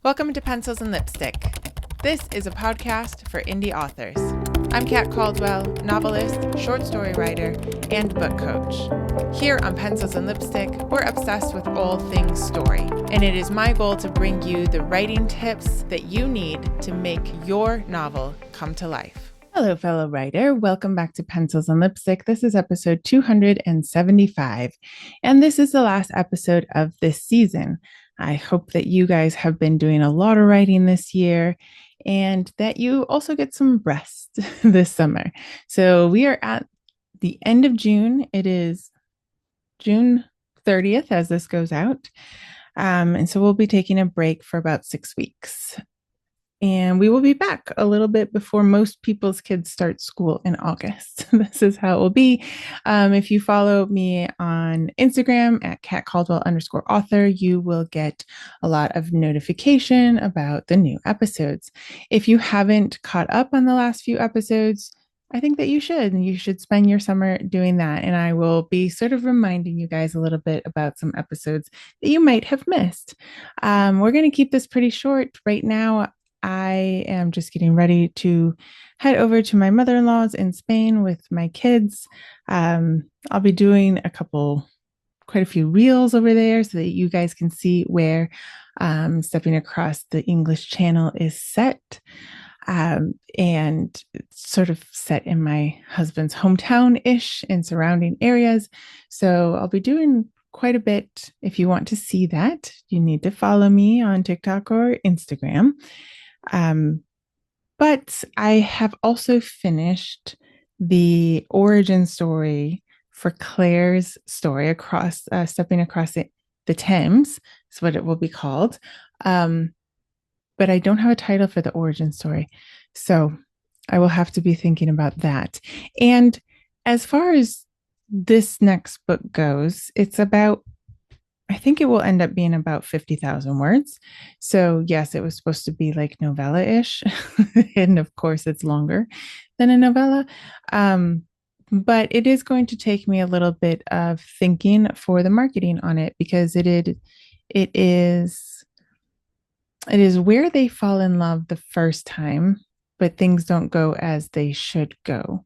Welcome to Pencils and Lipstick. This is a podcast for indie authors. I'm Kat Caldwell, novelist, short story writer, and book coach. Here on Pencils and Lipstick, we're obsessed with all things story, and it is my goal to bring you the writing tips that you need to make your novel come to life. Hello, fellow writer. Welcome back to Pencils and Lipstick. This is episode 275, and this is the last episode of this season. I hope that you guys have been doing a lot of writing this year and that you also get some rest this summer. So we are at the end of June. It is June 30th as this goes out. And so we'll be taking a break for about 6 weeks. And we will be back a little bit before most people's kids start school in August. This is how it will be. If you follow me on Instagram at @CatCaldwell_author, you will get a lot of notification about the new episodes. If you haven't caught up on the last few episodes, I think that you should. And you should spend your summer doing that. And I will be sort of reminding you guys a little bit about some episodes that you might have missed. We're going to keep this pretty short right now. I am just getting ready to head over to my mother-in-law's in Spain with my kids. I'll be doing quite a few reels over there so that you guys can see where Stepping Across the English Channel is set. And it's sort of set in my husband's hometown-ish and surrounding areas. So I'll be doing quite a bit. If you want to see that, you need to follow me on TikTok or Instagram. But I have also finished the origin story for Claire's story across Stepping Across the Thames is what it will be called. But I don't have a title for the origin story. So I will have to be thinking about that. And as far as this next book goes, I think it will end up being about 50,000 words. So yes, it was supposed to be like novella-ish. And of course it's longer than a novella. But it is going to take me a little bit of thinking for the marketing on it because it is where they fall in love the first time, but things don't go as they should go.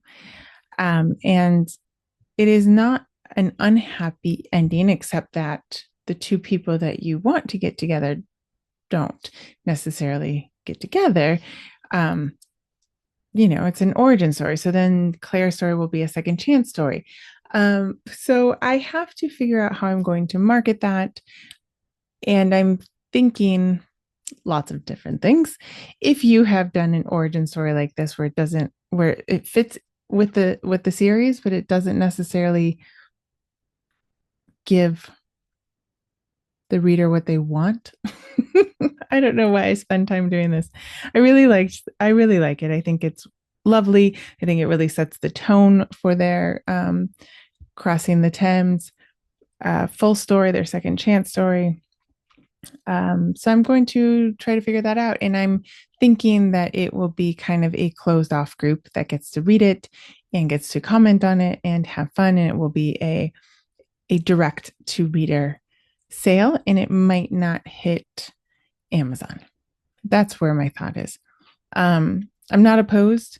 And it is not an unhappy ending, except that the two people that you want to get together don't necessarily get together. It's an origin story. So then Claire's story will be a second chance story. So I have to figure out how I'm going to market that. And I'm thinking lots of different things. If you have done an origin story like this where it fits with the series, but it doesn't necessarily give the reader what they want. I don't know why I spend time doing this. I really like it. I think it's lovely. I think it really sets the tone for their Crossing the Thames full story, their second chance story. So I'm going to try to figure that out. And I'm thinking that it will be kind of a closed off group that gets to read it and gets to comment on it and have fun. And it will be a direct to reader sale, and it might not hit Amazon. That's where my thought is. I'm not opposed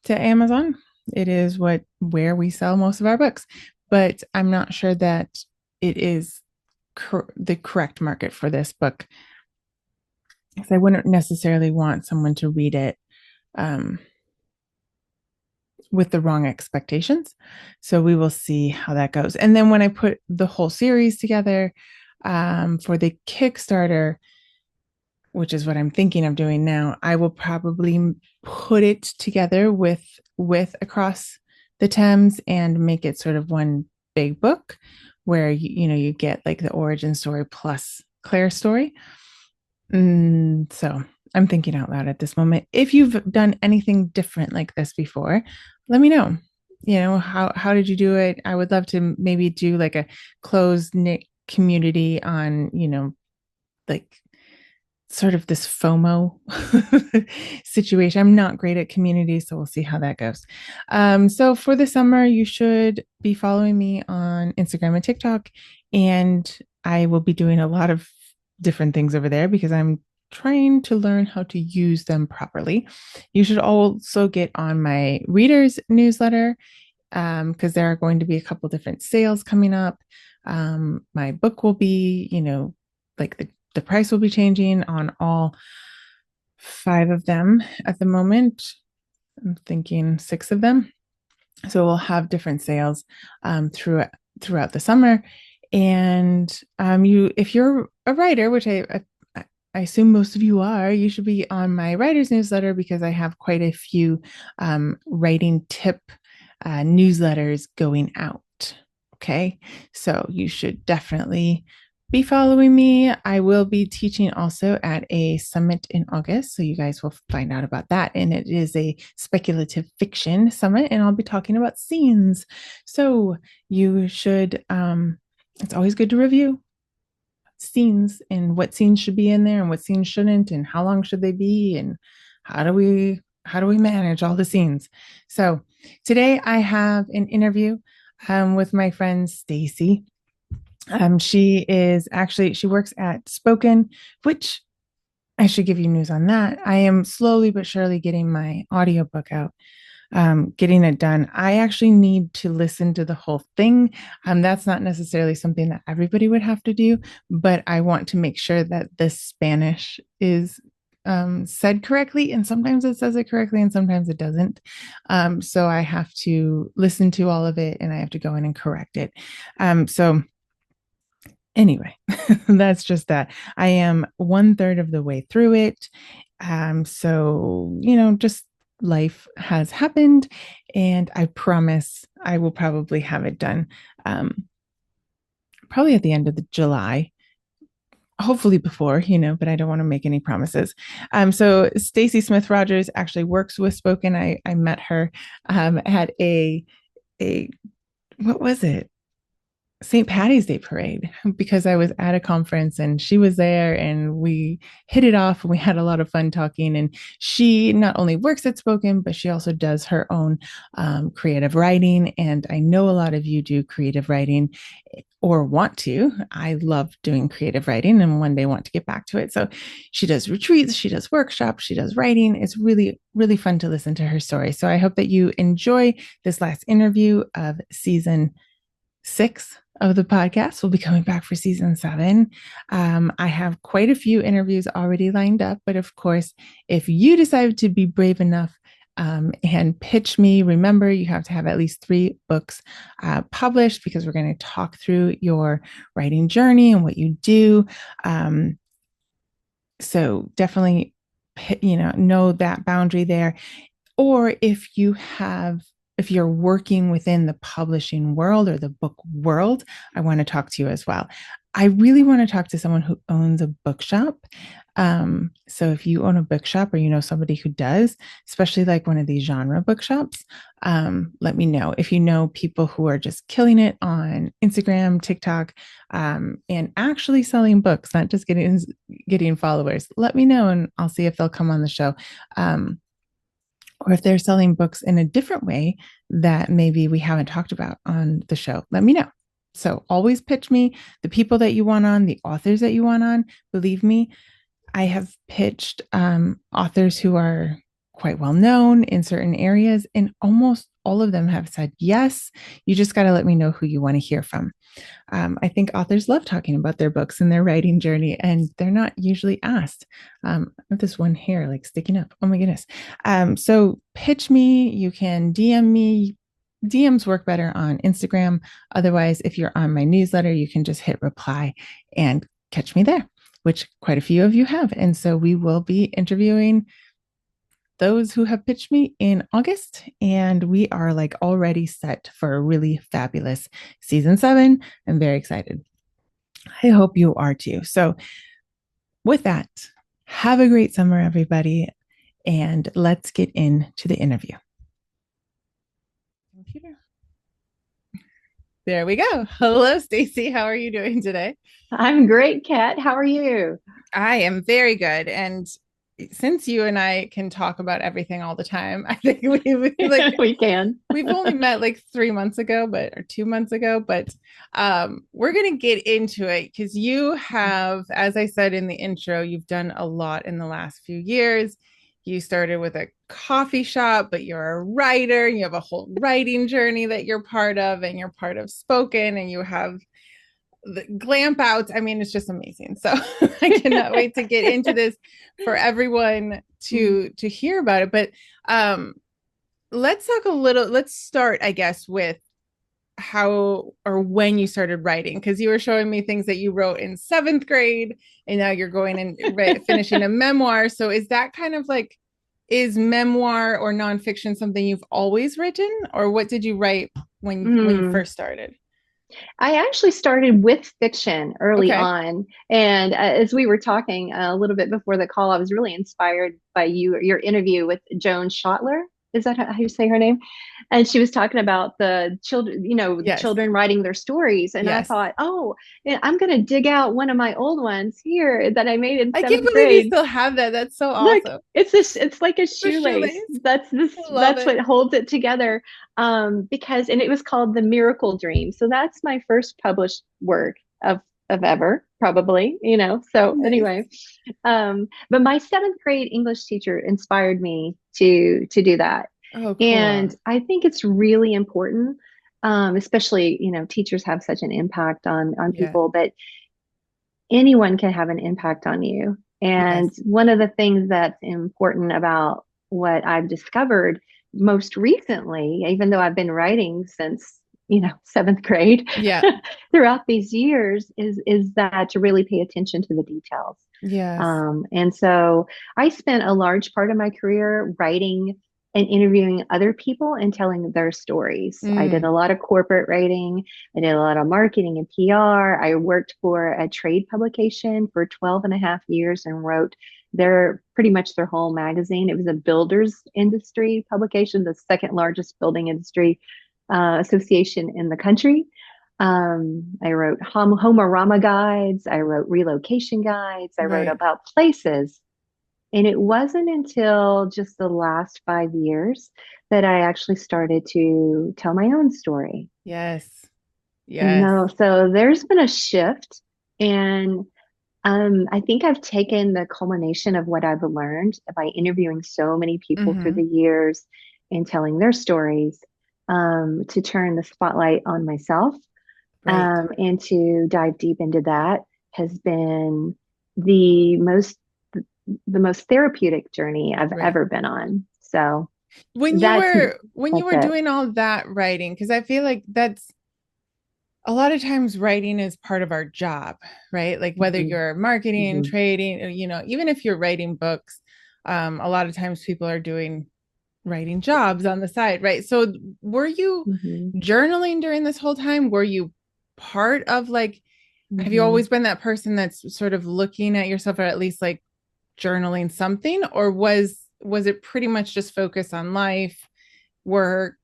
to Amazon. It is where we sell most of our books, but I'm not sure that it is the correct market for this book, because I wouldn't necessarily want someone to read it with the wrong expectations. So we will see how that goes. And then when I put the whole series together for the Kickstarter, which is what I'm thinking of doing now, I will probably put it together with Across the Thames and make it sort of one big book where you get like the origin story plus Claire's story. So I'm thinking out loud at this moment. If you've done anything different like this before, let me know. How did you do it? I would love to maybe do like a closed knit community on, like sort of this FOMO situation. I'm not great at community, so we'll see how that goes. So for the summer, you should be following me on Instagram and TikTok, and I will be doing a lot of different things over there because I'm trying to learn how to use them properly. You should also get on my readers newsletter because there are going to be a couple different sales coming up. My book will be, like the price will be changing on all 5 of them at the moment. I'm thinking 6 of them. So we'll have different sales throughout the summer. And if you're a writer, which I assume most of you are, you should be on my writer's newsletter because I have quite a few writing tip newsletters going out. Okay, so you should definitely be following me. I will be teaching also at a summit in August, so you guys will find out about that. And it is a speculative fiction summit, and I'll be talking about scenes. So you should, it's always good to review scenes and what scenes should be in there and what scenes shouldn't, and how long should they be, and how do we manage all the scenes. So today I have an interview with my friend Stacy. She works at Spoken, which I should give you news on that. I am slowly but surely getting my audiobook out, getting it done. I actually need to listen to the whole thing. That's not necessarily something that everybody would have to do, but I want to make sure that the Spanish is said correctly. And sometimes it says it correctly and sometimes it doesn't. So I have to listen to all of it and I have to go in and correct it. So anyway, that's just that. I am 1/3 of the way through it. So, just life has happened, and I promise I will probably have it done probably at the end of July. Hopefully before, but I don't want to make any promises. So Stacy Smith Rogers actually works with Spoken. I met her at a what was it? St. Patty's Day parade because I was at a conference and she was there and we hit it off and we had a lot of fun talking. And she not only works at Spoken, but she also does her own creative writing. And I know a lot of you do creative writing or want to. I love doing creative writing and one day want to get back to it. So she does retreats, she does workshops, she does writing. It's really, really fun to listen to her story. So I hope that you enjoy this last interview of season 6 of the podcast. We'll be coming back for season 7. I have quite a few interviews already lined up, but of course, if you decide to be brave enough and pitch me, remember you have to have at least 3 books published because we're going to talk through your writing journey and what you do. So definitely, know that boundary there. Or if you're working within the publishing world or the book world, I want to talk to you as well. I really want to talk to someone who owns a bookshop. So if you own a bookshop or you know somebody who does, especially like one of these genre bookshops, let me know. If you know people who are just killing it on Instagram, TikTok, and actually selling books, not just getting followers, let me know and I'll see if they'll come on the show. Or if they're selling books in a different way that maybe we haven't talked about on the show, let me know. So always pitch me the people that you want on, the authors that you want on. Believe me, I have pitched authors who are quite well known in certain areas, and almost all of them have said yes. You just got to let me know who you want to hear from. I think authors love talking about their books and their writing journey, and they're not usually asked. I have this one hair like sticking up. Oh my goodness. So pitch me. You can DM me. DMs work better on Instagram. Otherwise, if you're on my newsletter, you can just hit reply and catch me there, which quite a few of you have. And so we will be interviewing those who have pitched me in August, and we are like already set for a really fabulous season 7. I'm very excited. I hope you are too. So with that, have a great summer, everybody, and let's get into the interview. Computer. There we go. Hello, Stacy. How are you doing today? I'm great, Kat. How are you? I am very good. And since you and I can talk about everything all the time, I think we like We can. we've only met like 3 months ago, or 2 months ago, but we're gonna get into it because you have, as I said in the intro, you've done a lot in the last few years. You started with a coffee shop, but you're a writer and you have a whole writing journey that you're part of, and you're part of Spoken, and you have the Glampout. I mean, it's just amazing. So I cannot wait to get into this for everyone to hear about it. But let's talk a little. Let's start, I guess, with how or when you started writing, because you were showing me things that you wrote in seventh grade, and now you're going and finishing a memoir. So is that kind of like, is memoir or nonfiction something you've always written, or what did you write when you Mm. first started? I actually started with fiction early Okay. on. And as we were talking a little bit before the call, I was really inspired by your interview with Joan Schottler. Is that how you say her name? And she was talking about the children, the Yes. children writing their stories. And I Yes. thought, oh, yeah, I'm going to dig out one of my old ones here that I made in I can't seventh believe you grade. still have that. That's so Look, awesome. it's like a The shoelace. shoelace. That's this I love that's it. what holds it together. Because and it was called The Miracle Dream. So that's my first published work of ever, probably, So Nice. anyway, but my seventh grade English teacher inspired me to do that. Oh, cool. And I think it's really important, especially, teachers have such an impact on Yeah. people, but anyone can have an impact on you. And Yes. one of the things that's important about what I've discovered most recently, even though I've been writing since, seventh grade, Yeah. throughout these years, is that to really pay attention to the details. Yes. And so I spent a large part of my career writing and interviewing other people and telling their stories. I did Mm, a lot of corporate writing. I did a lot of marketing and PR. I worked for a trade publication for 12 and a half years and wrote pretty much their whole magazine. It was a builders industry publication, the second largest building industry association in the country. I wrote Homerama guides. I wrote relocation guides. I wrote right. about places. And it wasn't until just the last 5 years that I actually started to tell my own story. Yes. Yes. So there's been a shift. And I think I've taken the culmination of what I've learned by interviewing so many people through Mm-hmm. the years and telling their stories, to turn the spotlight on myself, Right. and to dive deep into that has been the most the most therapeutic journey I've Right. ever been on. So When you that's were when you that's were it. doing all that writing, because I feel like that's a lot of times writing is part of our job, right? Like whether Hmm. you're marketing, Hmm. trading, even if you're writing books, a lot of times people are doing writing jobs on the side, right? So were you Hmm. journaling during this whole time? Were you part of like, have you Hmm. always been that person that's sort of looking at yourself, or at least like journaling something, or was it pretty much just focus on life, work?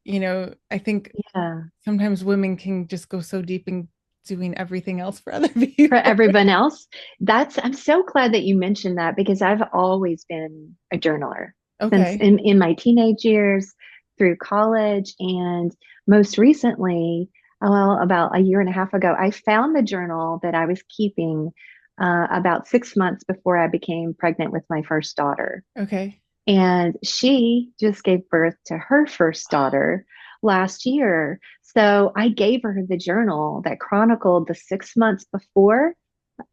I think Yeah. sometimes women can just go so deep in doing everything else for other For people. everyone else, I'm so glad that you mentioned that because I've always been a journaler since Okay. in my teenage years through college and most recently, well, about a year and a half ago, I found the journal that I was keeping about 6 months before I became pregnant with my first daughter. Okay. And she just gave birth to her first daughter last year. So I gave her the journal that chronicled the 6 months before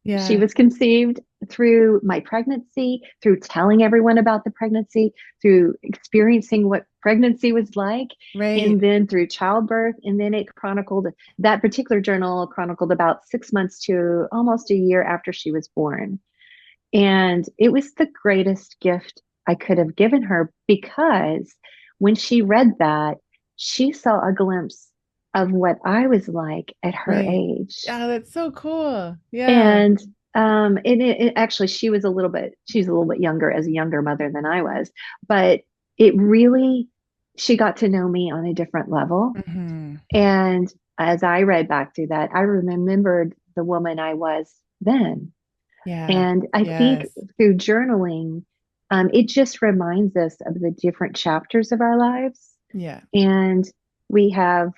she Yeah. was conceived, through my pregnancy, through telling everyone about the pregnancy, through experiencing what pregnancy was like, and Right. then through childbirth. And then it chronicled, that particular journal chronicled about 6 months to almost a year after she was born. And it was the greatest gift I could have given her because when she read that, she saw a glimpse of what I was like at her Right. age. Yeah, that's so cool. Yeah. And it actually, she's a little bit younger as a younger mother than I was, but it really, she got to know me on a different level. Hmm. And as I read back through that, I remembered the woman I was then. Yeah. And I think Yes. through journaling, it just reminds us of the different chapters of our lives. Yeah. And we have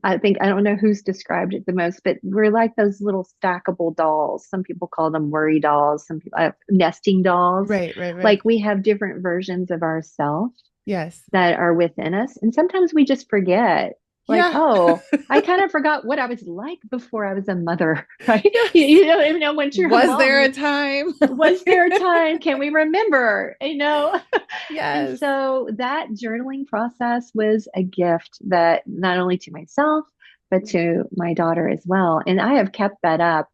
I think, I don't know who's described it the most, but we're like those little stackable dolls. Some people call them worry dolls, some people nesting dolls. Right, right, right. Like we have different versions of ourselves Yes. that are within us. And sometimes we just forget, like, Yeah. oh, I kind of forgot what I was like before I was a mother, right? Yes. You don't even know when you're a Was mom. there a time? Was there a time? Can we remember? And Yes. so that journaling process was a gift that not only to myself, but to my daughter as well. And I have kept that up.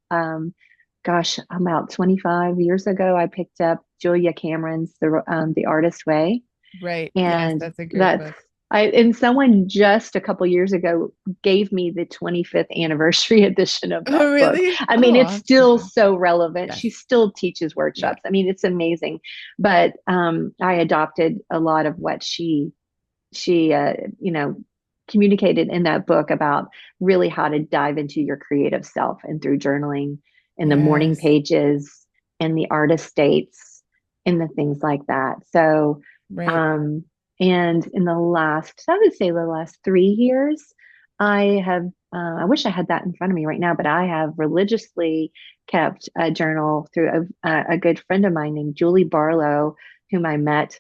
Gosh, about 25 years ago, I picked up Julia Cameron's The Artist Way. Right. Yes, And that's a great that's book. and someone just a couple years ago gave me the 25th anniversary edition of that Oh, book. really? I mean, it's Oh, still wow. so relevant. Yes. She still teaches Yeah. workshops. I mean, it's amazing. But I adopted a lot of what she communicated in that book about really how to dive into your creative self, and through journaling and the morning Yes. pages and the artist states and the things like that. So Right. um, and in I would say the last 3 years, I wish I had that in front of me right now, but I have religiously kept a journal through a good friend of mine named Julie Barlow, whom I met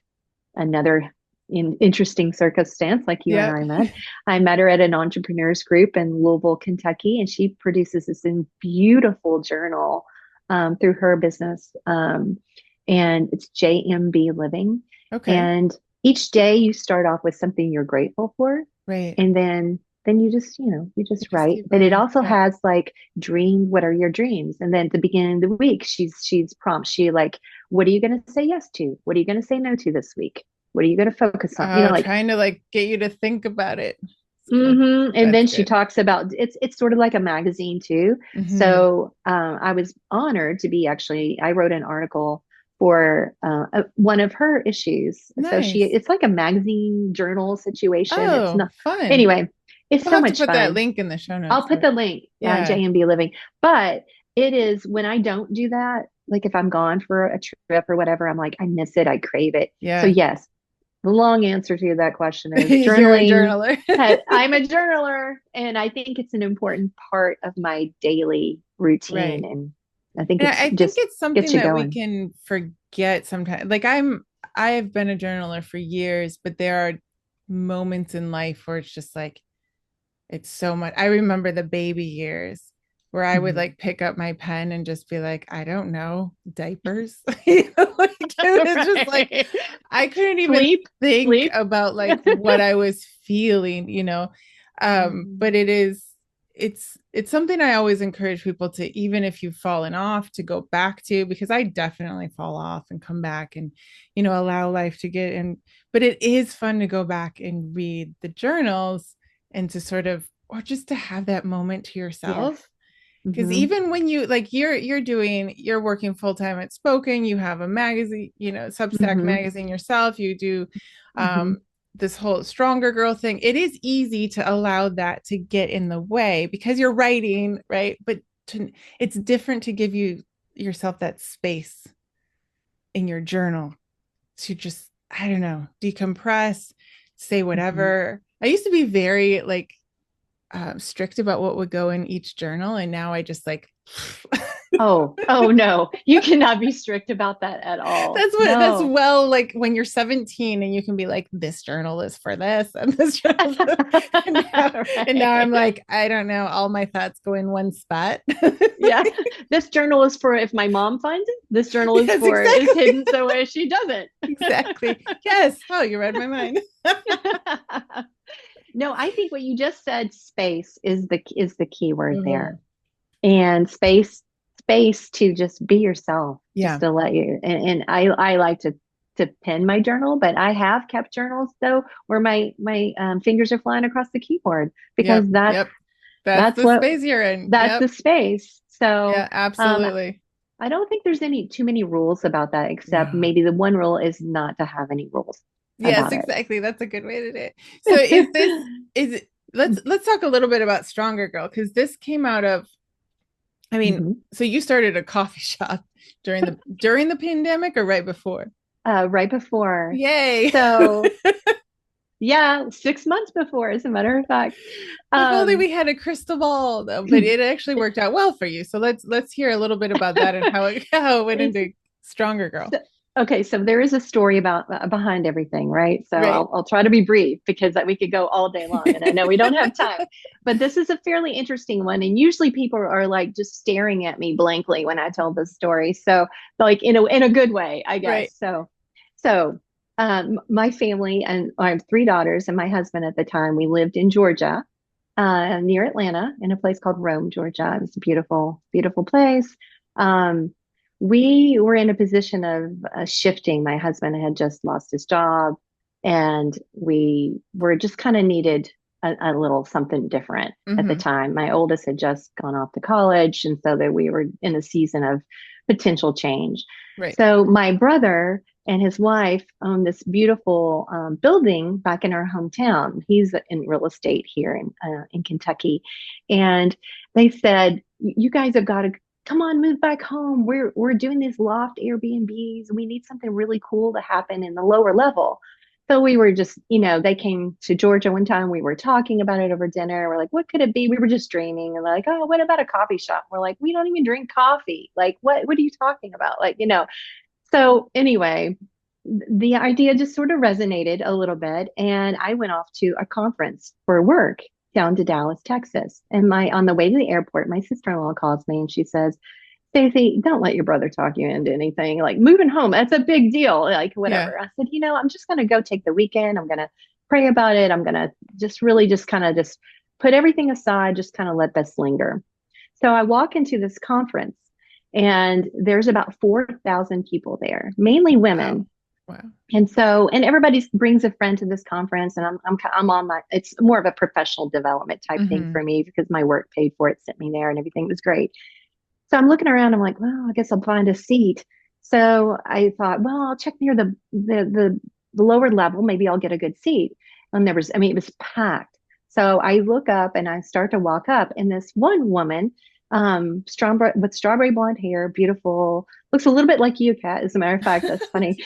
another interesting circumstance, like you and Yep. I met. I met her at an entrepreneurs group in Louisville, Kentucky, and she produces this beautiful journal through her business. And it's JMB Living. Okay. And each day you start off with something you're grateful for. Right. And then you just, you You just just write. keep But it going. also Yeah. has like what are your dreams? And then at the beginning of the week, she's prompts. She like, what are you going to say yes to? What are you going to say no to this week? What are you going to focus on? Oh, Like, trying to like get you to think about it. It's good. and That's then she good. talks about it's sort of like a magazine too. Hmm. So I was honored to be I wrote an article for one of her issues. So Nice. it's like a magazine journal situation. It's Oh, not fun. anyway. It's We'll so have to much put that fun. link in the show notes. I'll put the link, Yeah. JMB Living. But it is when I don't do that, like if I'm gone for a trip or whatever, I'm like, I miss it. I crave it. So Yeah. yes, the long answer to that question is You're a journaling. journaler. I'm a journaler, and I think it's an important part of my daily routine. Right. And I think And it's I think just it's gets something you that we going. can forget sometimes. Like I have been a journaler for years, but there are moments in life where it's just like it's so much. I remember the baby years where I would Mhm. like pick up my pen and just be like, I don't know, diapers. Like it was just like Right. I couldn't even Sleep, think sleep. about like what I was feeling. Mhm. But it's something I always encourage people to, even if you've fallen off, to go back to, because I definitely fall off and come back and allow life to get in. But it is fun to go back and read the journals and to sort of, or just to have that moment to Yes. yourself. Because Hmm. even when you like you're working full-time at Spoken, you have a magazine, Substack Hmm. magazine yourself, you do Hmm. um this whole Stronger Girl thing. It is easy to allow that to get in the way because you're writing, right? But it's different to give yourself that space in your journal to just, I don't know, decompress, say Hmm. whatever. I used to be very like strict about what would go in each journal, and now I just like Oh no, you cannot be strict about that at all. that's No. well, like when you're 17 and you can be like, this journal is for this and this journal is and now I'm Right. like, I don't know, all my thoughts go in one spot. Yeah. This journal is for if my mom finds it. This journal Yes, is exactly. hidden so way she doesn't. Exactly. Yes. Oh, you read my mind. No, I think what you just said, space is the key word Mhm. there. And space to just be yourself, just Yeah. to let you and I like to pen my journal, but I have kept journals though where my fingers are flying across the keyboard, because Yep. Yep. That's that's the what space you're in. that's Yep. the space. So Yeah, um absolutely. I don't think there's too many rules about that, except No. maybe the one rule is not to have any rules Yes, about it. exactly. That's a good way to do it. So is it, let's talk a little bit about Stronger Girl, because this came out of, I mean, Mhm. so you started a coffee shop during the pandemic or right before? right before. Yay. So yeah, 6 months before, as a matter of fact. If only Um, we had a crystal ball, though, but it actually worked out well for you. So let's hear a little bit about that and how it went it's into Stronger Girl. so, okay. So there is a story about behind everything, right? So Right. I'll try to be brief because we could go all day long, and I know we don't have time. But this is a fairly interesting one, and usually people are like just staring at me blankly when I tell this story. So like in a good way, I Right. guess. So my family, and I have three daughters, and my husband at the time, we lived in Georgia, near Atlanta, in a place called Rome, Georgia. It was a beautiful, beautiful place. Um, we were in a position of shifting. My husband had just lost his job, and we were just kind of needed a little something different at the Mm-hmm. time. My oldest had just gone off to college, and so that we were in a season of potential change. Right. So my brother and his wife own this beautiful building back in our hometown. He's in real estate here in Kentucky, and they said, "You guys have got to come on, move back home. We're doing these loft Airbnbs. We need something really cool to happen in the lower level." So we were just, they came to Georgia one time. We were talking about it over dinner. We're like, what could it be? We were just dreaming. And like, oh, what about a coffee shop? We're like, we don't even drink coffee. Like, what are you talking about? Like. So anyway, the idea just sort of resonated a little bit, and I went off to a conference for work down to Dallas, Texas. And my on the way to the airport, my sister-in-law calls me and she says, "Stacy, don't let your brother talk you into anything. Like moving home, that's a big deal. Like Yeah. whatever." I said, I'm just gonna go take the weekend. I'm gonna pray about it. I'm gonna just really just kind of just put everything aside, just kind of let this linger. So I walk into this conference, and there's about 4,000 people there, mainly Wow. women. Wow. And everybody brings a friend to this conference, and I'm on it's more of a professional development type thing Mm-hmm. for me because my work paid for it, sent me there, and everything was great. So I'm looking around. I'm like, well, I guess I'll find a seat. So I thought, well, I'll check near the lower level. Maybe I'll get a good seat. And it was packed. So I look up and I start to walk up, and this one woman, with strawberry blonde hair, beautiful, looks a little bit like you, Kat. As a matter of fact, that's funny.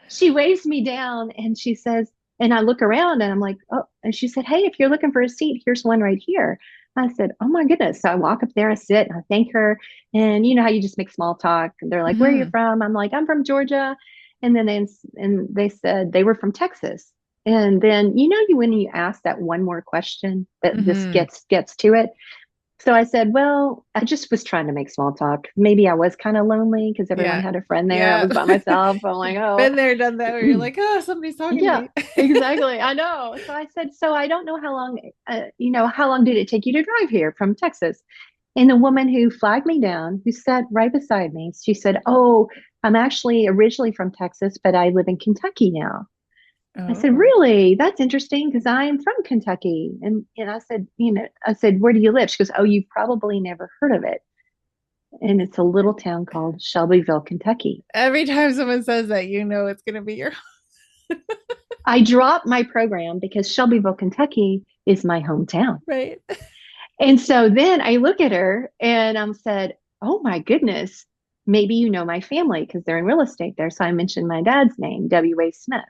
She waves me down, and she says, and I look around, and I'm like, oh, and she said, hey, if you're looking for a seat, here's one right here. I said, oh my goodness. So I walk up there, I sit, and I thank her. And you know how you just make small talk. And they're like, where are you Mm-hmm. from? I'm like, I'm from Georgia. And then they said they were from Texas. And then when you ask that one more question that just Mm-hmm. gets to it. So I said, well, I just was trying to make small talk. Maybe I was kind of lonely because everyone Yeah. had a friend there. I Yeah. was by myself. I'm like, oh, Been there, done that, where you're like, oh, somebody's talking to yeah, me. exactly. I know. So I said, so I don't know how long did it take you to drive here from Texas? And the woman who flagged me down, who sat right beside me, she said, oh, I'm actually originally from Texas, but I live in Kentucky now. I said, Oh. really? That's interesting because I'm from Kentucky. And I said, where do you live? She goes, oh, you've probably never heard of it. And it's a little town called Shelbyville, Kentucky. Every time someone says that, it's going to be your I dropped my program because Shelbyville, Kentucky is my hometown. right. And so then I look at her and I said, oh my goodness, maybe you know my family because they're in real estate there. So I mentioned my dad's name, W.A. Smith.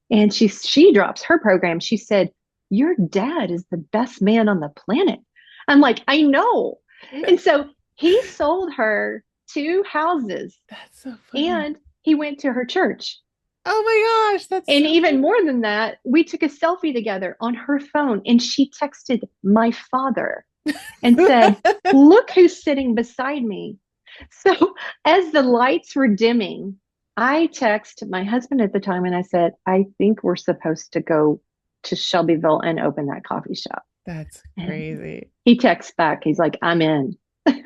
And she drops her program. She said, your dad is the best man on the planet. I'm like, I know. And so he sold her two houses, That's so funny. and he went to her church. Oh my gosh, that's And so even funny. more than that, we took a selfie together on her phone, and she texted my father and said, look who's sitting beside me. So as the lights were dimming, I texted my husband at the time and I said, I think we're supposed to go to Shelbyville and open that coffee shop. That's And crazy. he texts back, he's like, I'm in.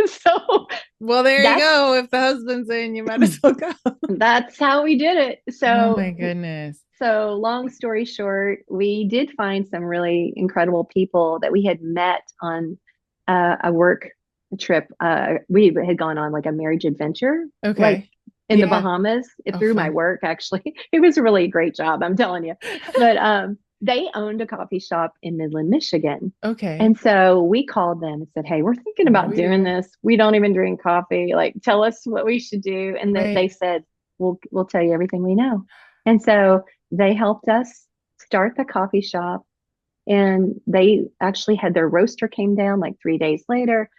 So Well, there you that's go. If the husband's in, you might as well go. that's how we did it. Oh So my goodness. so long story short, we did find some really incredible people that we had met on a work trip. We had gone on like a marriage adventure, like Okay. in the Yeah. Bahamas, Oh, through my fun. work. Actually, it was a really great job, I'm telling you. But they owned a coffee shop in Midland, Michigan. Okay. And so we called them and said, hey, we're thinking What do about we doing do? this. We don't even drink coffee. Like, tell us what we should do. And they Right. said, we'll tell you everything we know. And so they helped us start the coffee shop, and they actually had their roaster came down like 3 days later.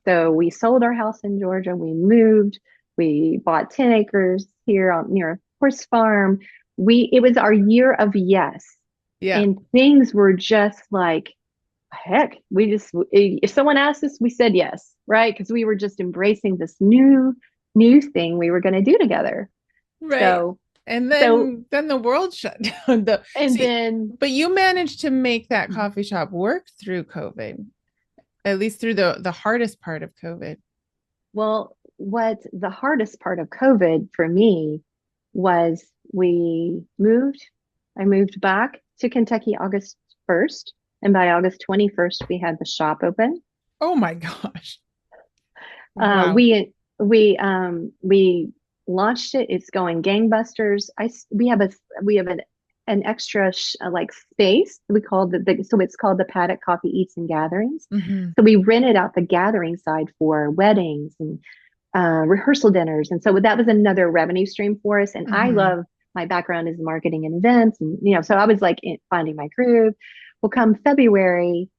So we sold our house in Georgia. We moved. We bought 10 acres here on near a horse farm. It was our year of yes. Yeah. And things were just like, heck, if someone asked us, we said yes, right? Because we were just embracing this new thing we were going to do together. Right. So, And so, then the world shut down. and then, But you managed to make that coffee shop work through COVID, at least through the hardest part of COVID. well, what the hardest part of COVID for me was I moved back to Kentucky August 1st. And by August 21st, we had the shop open. Oh my gosh. Uh, Wow. we launched it. It's going gangbusters. We have an extra like space. We called so it's called the Paddock Coffee Eats and Gatherings. Mm-hmm. So we rented out the gathering side for weddings and rehearsal dinners, and so that was another revenue stream for us. And I Mm-hmm. love my background is marketing and events, and so I was like finding my groove. Well, come February,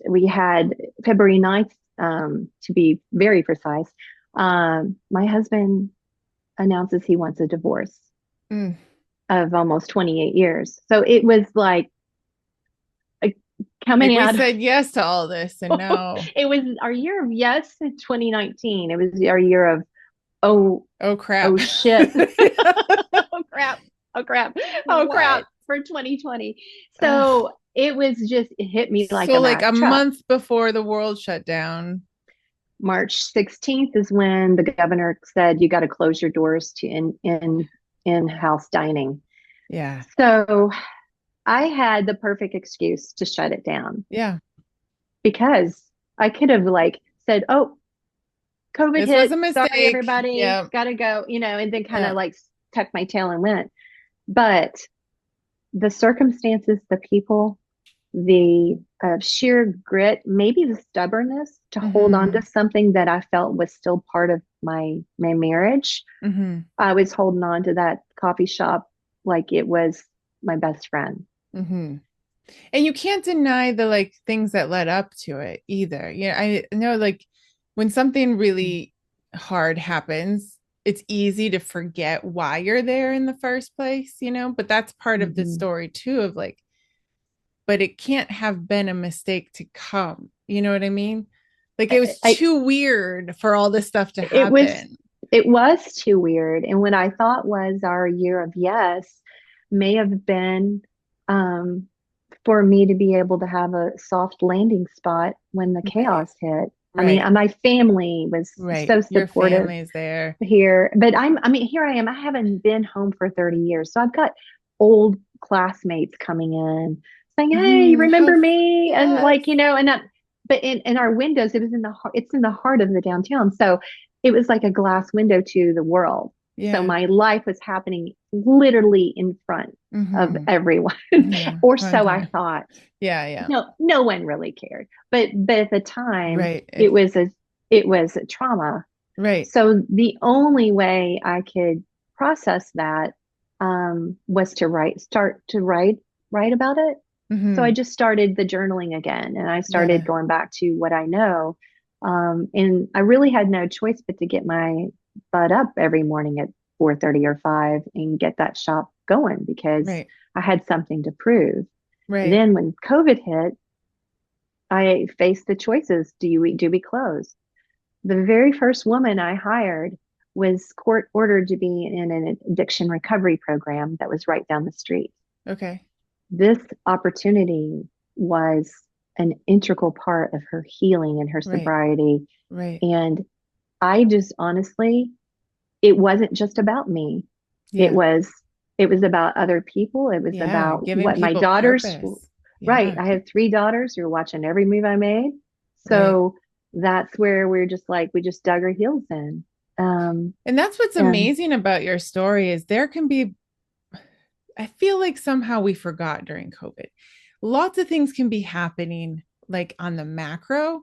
we had February 9th, to be very precise. My husband announces he wants a divorce Mm. of almost 28 years. So it was like Like coming we out. said yes to all this, and now, It was our year of yes in 2019. It was our year of oh oh crap. oh shit. Oh crap. Oh crap. Oh crap What? for 2020. Ugh. So it hit me like So a like Mack a truck. month before the world shut down. March 16th is when the governor said you got to close your doors to in-house dining. Yeah. So I had the perfect excuse to shut it down Yeah. because I could have like said, "Oh, COVID This was hit. a Sorry, mistake. everybody. Yeah. Got to go," and then kind Yeah. of like tucked my tail and went. But the circumstances, the people, the sheer grit, maybe the stubbornness to hold on Mm-hmm. to something that I felt was still part of my marriage. Mm-hmm. I was holding on to that coffee shop like it was my best friend. Mm-hmm. And you can't deny the like things that led up to it either. Yeah, I know like when something really hard happens, it's easy to forget why you're there in the first place, but that's part of the Mm-hmm. story too of like, but it can't have been a mistake to come. You know what I mean? Like it was I too weird for all this stuff to it was happen. it was too weird. And what I thought was our year of yes may have been um, for me to be able to have a soft landing spot when the Right. chaos hit. I mean, Right. my family was Right. so Your supportive family's there. here, but I mean, here I am. I haven't been home for 30 years. So I've got old classmates coming in saying, "Hey, you Mm-hmm. remember me?" And Yes. like, and that, but in our windows, it's in the heart of the downtown. So it was like a glass window to the world. So Yeah. my life was happening literally in front of Mm-hmm. everyone, Yeah. or Fun so I time. thought. Yeah. Yeah. No one really cared. But at the time, Right. it was a trauma. Right. So the only way I could process that was to write about it. So I Mm-hmm. just started the journaling again, and I started Yeah. going back to what I know. And I really had no choice but to get my butt up every morning at 4:30 or 5 and get that shop going because Right. I had something to prove. Right. Then when COVID hit, I faced the choices. Do we close? The very first woman I hired was court ordered to be in an addiction recovery program that was right down the street. Okay. This opportunity was an integral part of her healing and her Right. sobriety. Right. And I just honestly, it wasn't just about me. It Yeah. was it was about other people. It was Yeah. about Giving what my people daughters, purpose. right. Yeah. I have 3 daughters who are watching every move I made. Right. So that's where we're just like we just dug our heels in. Um, And that's what's and amazing about your story is there can be, I feel like somehow we forgot during COVID. Lots of things can be happening like on the macro,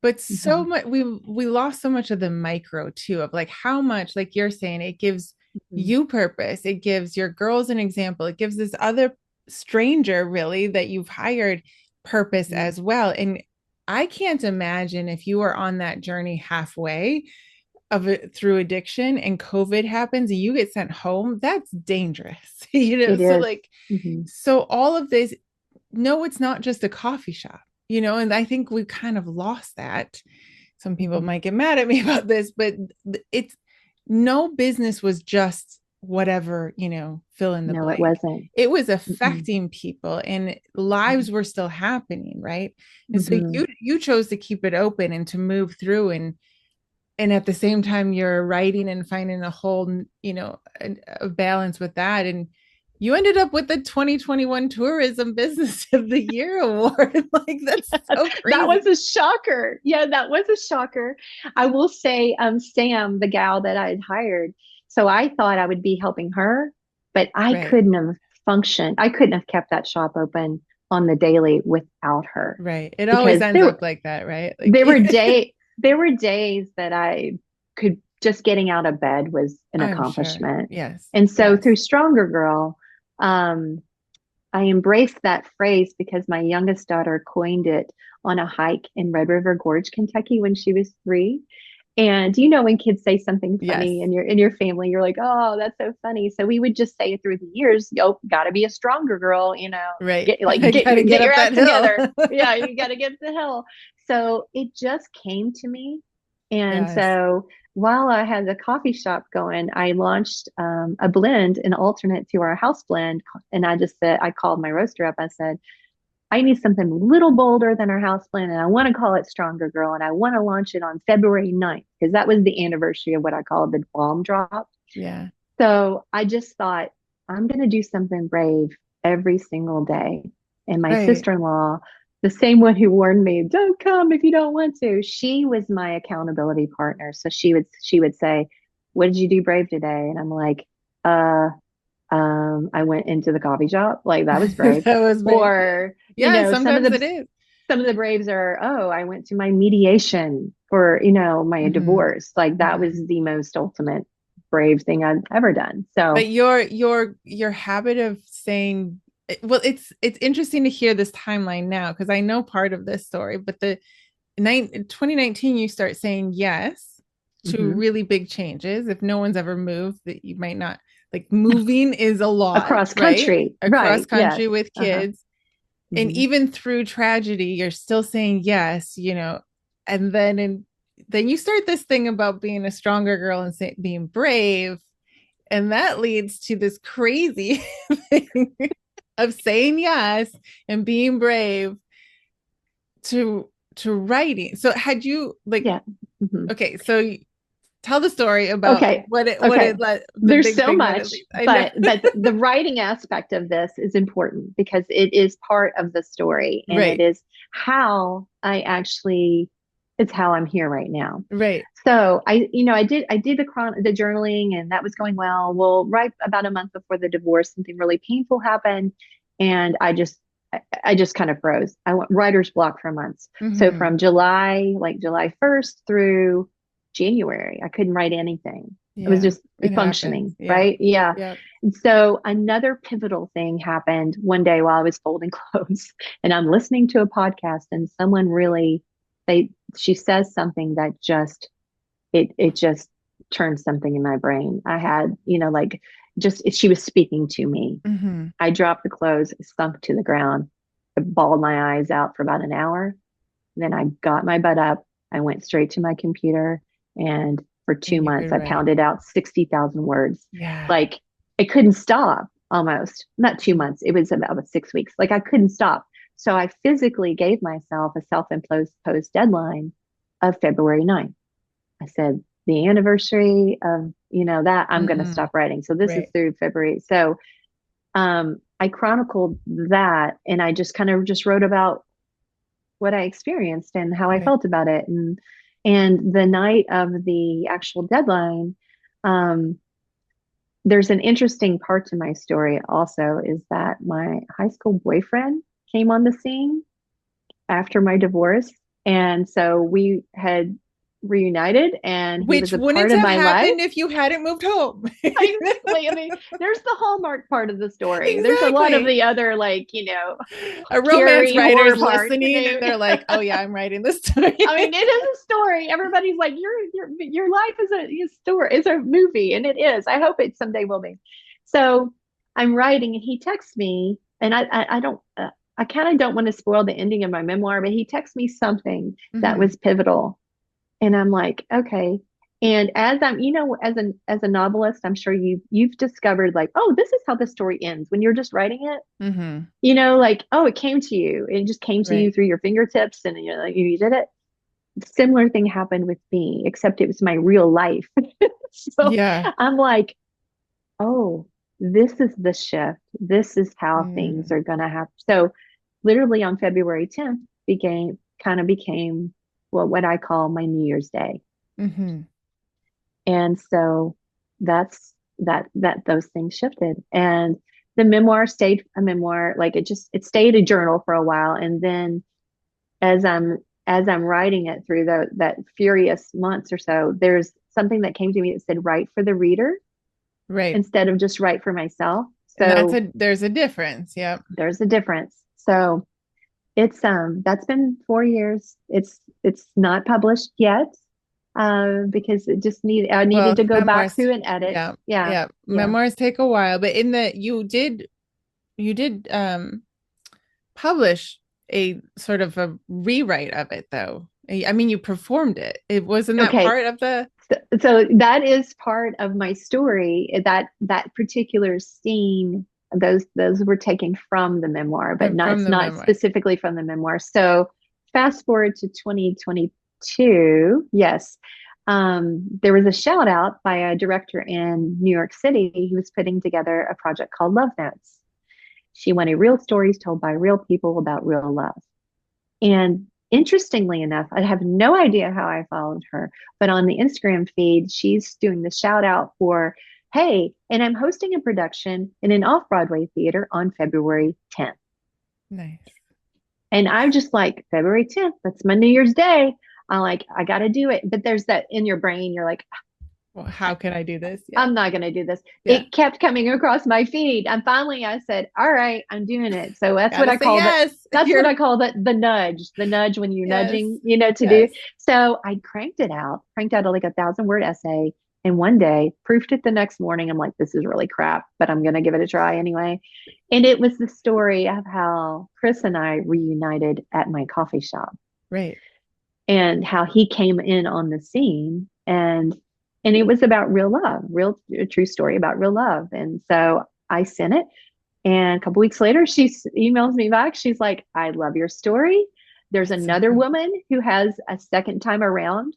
but so much we lost so much of the micro too, of like how much, like you're saying, it gives Mm-hmm. you purpose, it gives your girls an example, it gives this other stranger really that you've hired purpose Mm-hmm. as well. And I can't imagine if you are on that journey halfway of it through addiction and COVID happens and you get sent home, that's dangerous. It So is. like, Mm-hmm. so all of this, no, it's not just a coffee shop, and I think we kind of lost that. Some people Mm-hmm. might get mad at me about this, but it's no business was just whatever, fill in the No, it blank. wasn't. It was Mm-hmm. affecting people and lives were still happening, right? And so Mm-hmm. you chose to keep it open and to move through, and at the same time you're writing and finding a whole, a balance with that. And you ended up with the 2021 Tourism Business of the Year award. Like, that's so That crazy. was a shocker. Yeah, that was a shocker. I will say, Sam, the gal that I had hired, so I thought I would be helping her, but I Right, couldn't have functioned. I couldn't have kept that shop open on the daily without her right. It always because ends up like that, right? Like, there were days that I could just getting out of bed was an I'm sure. accomplishment. Yes, And so yes. through Stronger Girl, um, I embraced that phrase because my youngest daughter coined it on a hike in Red River Gorge, Kentucky when she was 3. And when kids say something Yes. funny in your family, you're like, oh, that's so funny. So we would just say it through the years, yo, gotta be a stronger girl, Right. get like I gotta get get up your that act hill. together. Yeah, you gotta get to the hill. So it just came to me. And Yes. so while I had the coffee shop going, I launched a blend, an alternate to our house blend. And I just said, I called my roaster up. I said, I need something a little bolder than our house blend, and I want to call it Stronger Girl, and I want to launch it on February 9th because that was the anniversary of what I called the bomb drop. Yeah. So I just thought, I'm going to do something brave every single day. And my Right. sister-in-law, the same one who warned me, don't come if you don't want to, she was my accountability partner. So she would say, what did you do brave today? And I'm like, uh, I went into the coffee shop. Like that was brave. That was brave. Yeah. Or, Yeah, some of sometimes the it is. some of the braves are, oh, I went to my mediation for, my Mm-hmm. divorce. Like that Mm-hmm. was the most ultimate brave thing I've ever done. So But your habit of saying, well, it's interesting to hear this timeline now because I know part of this story, but 2019 you start saying yes to mhm. really big changes. If no one's ever moved, that you might not, like, moving is a lot, Across right? country. Across Right. Yes. country with Uh-huh. kids. And Hmm. even through tragedy, you're still saying yes, and then you start this thing about being a stronger girl and being brave, and that leads to this crazy thing of saying yes and being brave to writing. So had you, like, Yeah. Hmm. okay, so tell the story about Okay. what Okay. it let the There's big so thing that it much, leads. I know. but the writing aspect of this is important because it is part of the story and it Right, is how I actually it's how I'm here right now. right. So I did the journaling and that was going well. Well, right about a month before the divorce, something really painful happened, and I just kind of froze. I went writer's block for months. So Mm-hmm. from July 1st through January, I couldn't write anything. It was Yeah, just it happens. functioning, Yeah, right? Yeah. yeah. And so another pivotal thing happened one day while I was folding clothes and I'm listening to a podcast and someone really she says something that it just turned something in my brain. I had, like just she was speaking to me. Mm-hmm. I dropped the clothes, sunk to the ground, I bawled my eyes out for about an hour. Then I got my butt up. I went straight to my computer, and for two And you months, could I write. pounded out 60,000 words. Yeah. Like I couldn't stop almost. Not 2 months. It was about 6 weeks. Like I couldn't stop. So I physically gave myself a self-imposed deadline of February 9th. I said, the anniversary of, that I'm going to Mm-hmm. stop writing. So this is Right. through February. So I chronicled that and I just kind of just wrote about what I experienced and how I Right. felt about it. And the night of the actual deadline, um, there's an interesting part to my story also is that my high school boyfriend came on the scene after my divorce. And so we had reunited, and he was Which a part wouldn't of have my life. happened if you hadn't moved home. Exactly. I mean, there's the Hallmark part of the story. There's a lot of Exactly. the other, like, A romance Carrie horror writer's parts. listening and they're like, oh yeah, I'm writing this story. I mean, it is a story. Everybody's like, your life is a story, is a movie, and it is. I hope it someday will be. So I'm writing, and he texts me, and I don't. I kind of don't want to spoil the ending of my memoir, but he texts me something that Mm-hmm. was pivotal, and I'm like, okay. And as I'm, as a novelist, I'm sure you've discovered, like, oh, this is how the story ends when you're just writing it. Mm-hmm. Like, oh, it came to you. It just came to you Right. through your fingertips, and you're like, you did it. Similar thing happened with me, except it was my real life. So Yeah. I'm like, oh, this is the shift. This is how things Mm. are gonna happen. So literally on February 10th became what I call my New Year's Day. Mm-hmm. And so that those things shifted. And the memoir stayed a memoir, like it stayed a journal for a while. And then as I'm writing it through that furious months or so, there's something that came to me that said, write for the reader Right. instead of just write for myself. And So there's a difference. Yep. there's a difference. So it's that's been 4 years. It's not published yet, because I needed Well, to go back memoirs, through and edit. yeah, Yeah, yeah. yeah. Memoirs take a while, but in the you did publish a sort of a rewrite of it though. I mean, you performed it. It wasn't that Okay. part of the So that is part of my story. That particular scene, those were taken from the memoir, but not from it's the not memoir. specifically from the memoir. So fast forward to 2022. Yes. There was a shout out by a director in New York City who was putting together a project called Love Notes. She wanted real stories told by real people about real love. And interestingly enough, I have no idea how I followed her, but on the Instagram feed, she's doing the shout out for, hey, and I'm hosting a production in an off Broadway theater on February 10th. Nice. And I'm just like, February 10th, that's my New Year's Day. I'm like, I got to do it. But there's that in your brain, you're like, Well, how can I do this? Yeah. I'm not going to do this. Yeah. It kept coming across my feed. And finally I said, all right, I'm doing it. So that's what Gotta I say call it. yes. That's what I call the nudge when you're Yes. nudging, to do. Yes. So I cranked out like 1,000-word essay. And one day, proofed it the next morning. I'm like, this is really crap, but I'm going to give it a try anyway. And it was the story of how Chris and I reunited at my coffee shop, Right. and how he came in on the scene, and it was about real love, real a true story about real love. And so I sent it, and a couple weeks later she emails me back. She's like, I love your story. There's That's so another cool. woman who has a second time around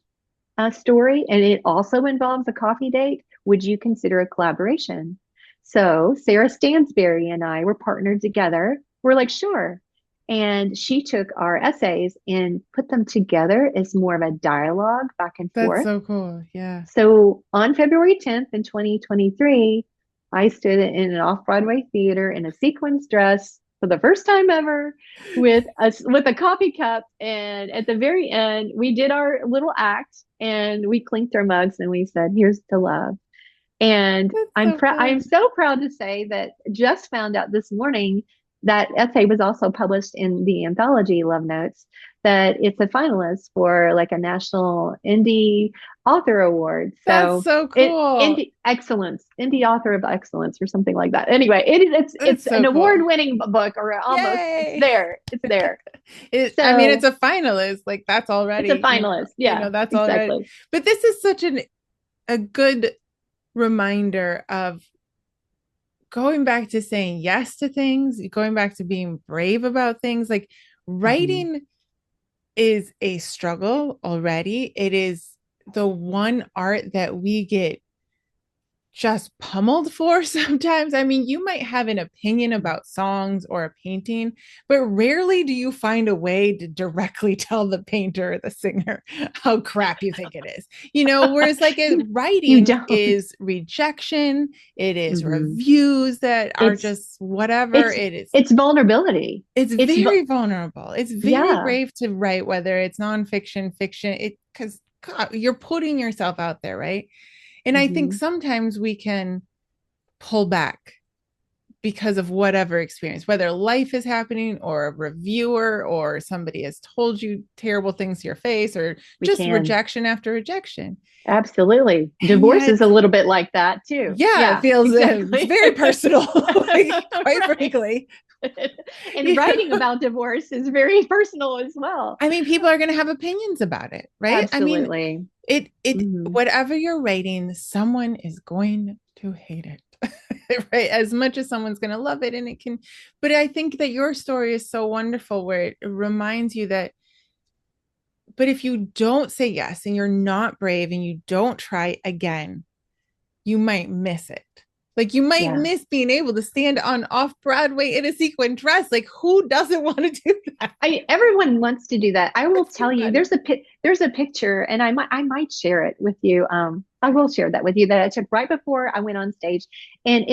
story, and it also involves a coffee date. Would you consider a collaboration? So Sarah Stansberry and I were partnered together. We're like, sure. And she took our essays and put them together as more of a dialogue back and That's forth. so cool. Yeah. So on February 10th in 2023, I stood in an off-Broadway theater in a sequins dress for the first time ever with a coffee cup. And at the very end, we did our little act, and we clinked our mugs and we said, here's to love. And That's I'm so proud. I'm fun. so proud to say that just found out this morning that essay was also published in the anthology Love Notes. That it's a finalist for like a national indie author award. That's So so cool. indie author of excellence, or something like that. Anyway, That's it's an so cool. award-winning book, or almost. It's Yay. there. It's there. I mean, it's So a finalist. Like that's it's a already, finalist. Yeah, that's already. exactly. But this is such a good reminder of going back to saying yes to things, going back to being brave about things. Like Mm-hmm. writing is a struggle already. It is the one art that we get just pummeled for sometimes. I mean, you might have an opinion about songs or a painting, but rarely do you find a way to directly tell the painter or the singer how crap you think it is. Whereas like You writing don't. is rejection, it is Mhm. reviews that are It's just whatever it's it is. it's vulnerability. It's It's very vulnerable. It's very yeah. brave to write, whether it's nonfiction, fiction, because you're putting yourself out there, right? And I think Mhm. sometimes we can pull back because of whatever experience, whether life is happening or a reviewer or somebody has told you terrible things to your face or We just can. rejection after rejection. Absolutely. And Divorce is yet, a little bit like that too. yeah, it Yeah, feels it's exactly. very personal, like, quite Right. frankly. And You writing know? about divorce is very personal as well. I mean, people are going to have opinions about it, right? I mean, Absolutely. it Hmm. whatever you're writing, someone is going to hate it. Right, as much as someone's going to love it, and it can, but I think that your story is so wonderful where it reminds you that, but if you don't say yes and you're not brave and you don't try again, you might miss it. Like you might Yeah. miss being able to stand on off Broadway in a sequin dress. Like who doesn't want to do that? Everyone wants to do that. I will It's too tell you, funny. there's a picture, and I might share it with you. I will share that with you that I took right before I went on stage, and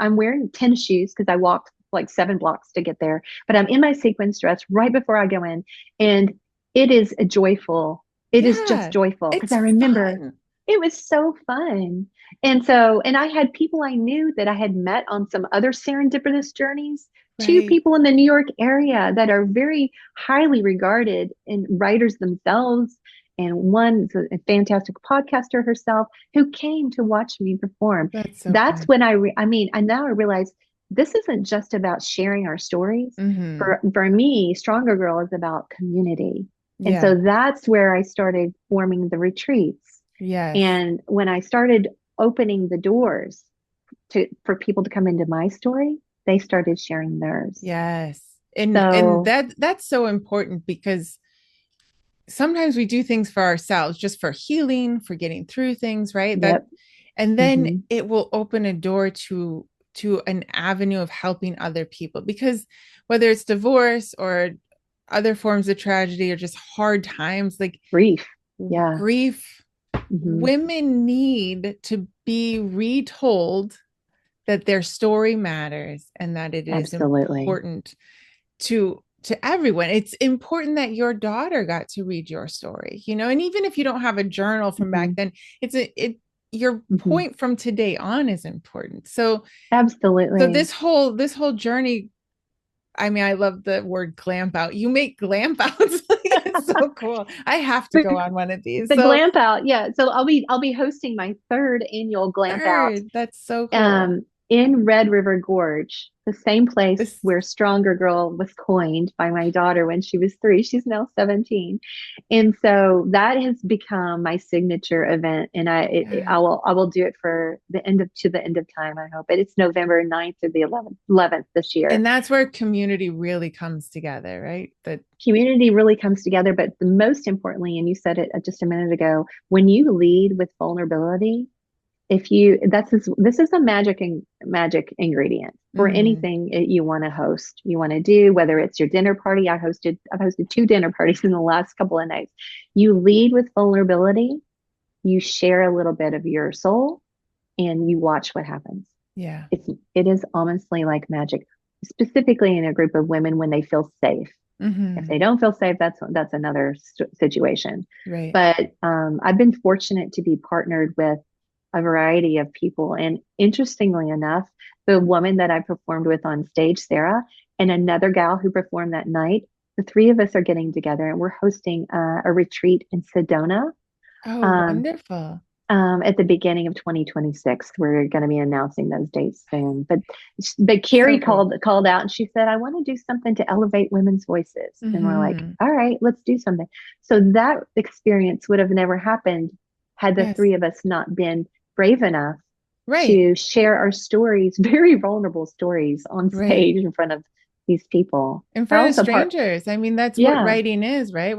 I'm wearing tennis shoes because I walked like 7 blocks to get there. But I'm in my sequins dress right before I go in, and it is a joyful. It is just Yeah, joyful because it's I remember fun. it was so fun. And I had people I knew that I had met on some other serendipitous journeys, two Right. people in the New York area that are very highly regarded and writers themselves. And one's a fantastic podcaster herself who came to watch me perform. That's so That's fun. when I mean, and now I realize this isn't just about sharing our stories. Mm-hmm. For me, Stronger Girl is about community. And Yeah. so that's where I started forming the retreats. Yes. And when I started opening the doors for people to come into my story, they started sharing theirs. Yes. And So, that's so important because sometimes we do things for ourselves just for healing, for getting through things, right? That yep. and then Hmm. it will open a door to an avenue of helping other people because whether it's divorce or other forms of tragedy or just hard times like Grief. Yeah. grief, Hmm. women need to be retold that their story matters and that it is Absolutely. important to everyone. It's important that your daughter got to read your story, and even if you don't have a journal from back Hmm. then, your Hmm. point from today on is important. So Absolutely. this whole journey, I mean, I love the word glampout. You make glampouts. Like, it's so cool. I have to The, go on one of these. the So glamp out. Yeah. So I'll be hosting my third annual glamp out third, that's so cool. in Red River Gorge, the same place This where Stronger Girl was coined by my daughter when she was 3. She's now 17. And so that has become my signature event. And yeah. I will do it for the end of time, I hope. It's November 9th through the 11th this year. And that's where community really comes together, right? That Community really comes together, but the most importantly, and you said it just a minute ago, when you lead with vulnerability, if you this is a magic ingredient for mm-hmm. anything you want to host, you want to do, whether it's your dinner party. I've hosted 2 dinner parties in the last couple of nights. You lead with vulnerability, you share a little bit of your soul, and you watch what happens. Yeah. It is honestly like magic, specifically in a group of women when they feel safe. If Mm-hmm. they don't feel safe, that's another situation. Right. But I've been fortunate to be partnered with a variety of people. And interestingly enough, the woman that I performed with on stage, Sarah, and another gal who performed that night, the three of us are getting together and we're hosting a retreat in Sedona. Oh, Um, wonderful. at the beginning of 2026. We're going to be announcing those dates soon. But So Carrie cool. called out and she said, "I want to do something to elevate women's voices." And we're like, Mm-hmm. "All right, let's do something." So that experience would have never happened had the Yes. three of us not been brave enough Right. to share our stories, very vulnerable stories on Right. stage in front of these people. In I front of also part, strangers. I mean, that's what yeah, writing is, right?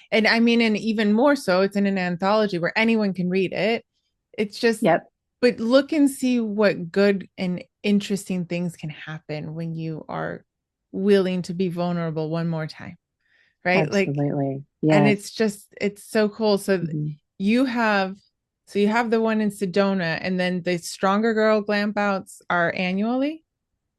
And I mean, and even more so, it's in an anthology where anyone can read it. It's just yep, but look and see what good and interesting things can happen when you are willing to be vulnerable one more time. Right. Like, Absolutely. and Yes. it's just, it's so cool. So Mhm. you have, so you have the one in Sedona, and then the Stronger Girl Glampouts are annually.